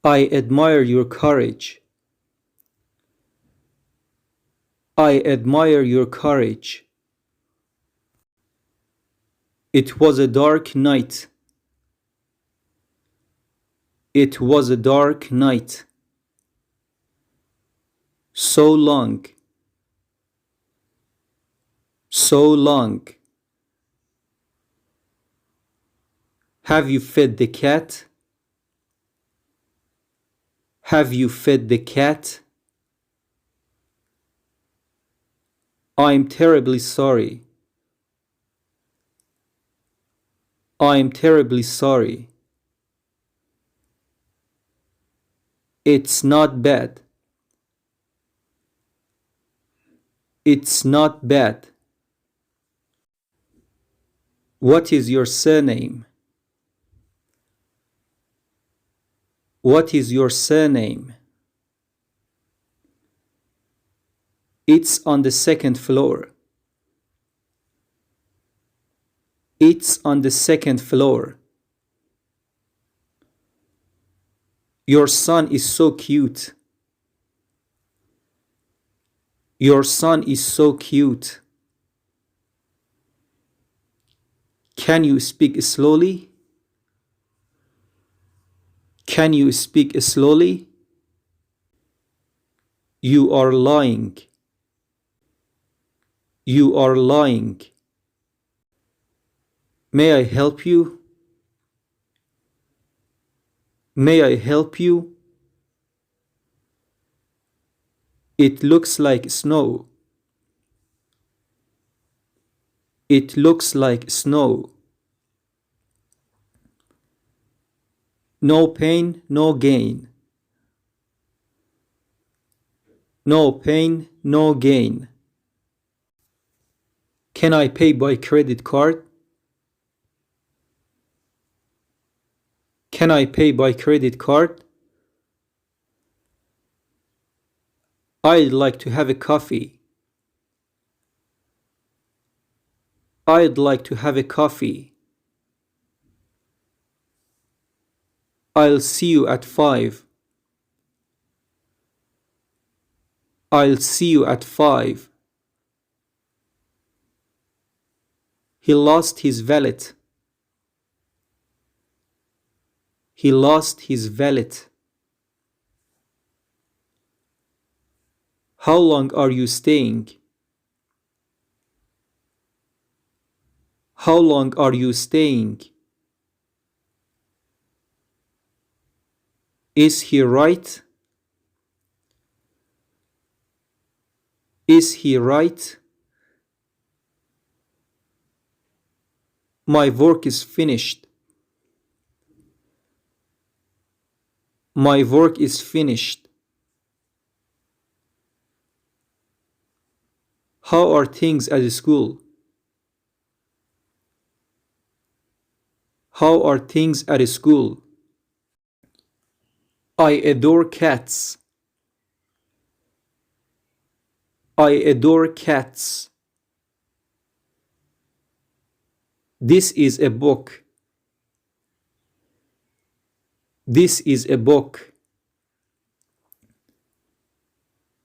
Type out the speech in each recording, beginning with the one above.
I admire your courage. I admire your courage. It was a dark night. It was a dark night. So long. So long. Have you fed the cat? Have you fed the cat? I'm terribly sorry. I'm terribly sorry. It's not bad. It's not bad. What is your surname? What is your surname? It's on the second floor. It's on the second floor. Your son is so cute. Your son is so cute. Can you speak slowly? Can you speak slowly? You are lying. You are lying. May I help you? May I help you? It looks like snow. It looks like snow. No pain, no gain. No pain, no gain. Can I pay by credit card? Can I pay by credit card? I'd like to have a coffee. I'd like to have a coffee. I'll see you at 5. I'll see you at 5. He lost his wallet. He lost his wallet. How long are you staying? How long are you staying? Is he right? Is he right? My work is finished. My work is finished. How are things at school? How are things at school? I adore cats. I adore cats. This is a book. This is a book.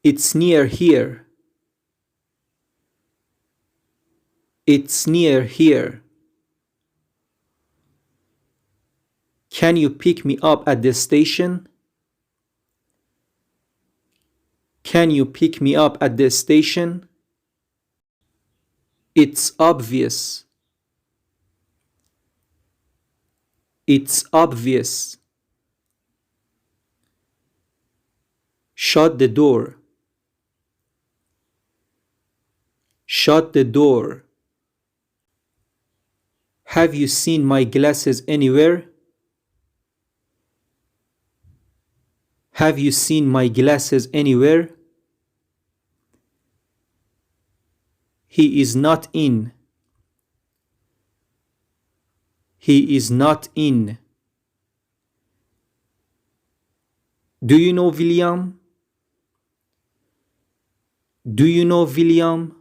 It's near here. It's near here. Can you pick me up at the station? Can you pick me up at the station? It's obvious. It's obvious. Shut the door. Shut the door. Have you seen my glasses anywhere? Have you seen my glasses anywhere? He is not in. He is not in. Do you know William? Do you know William?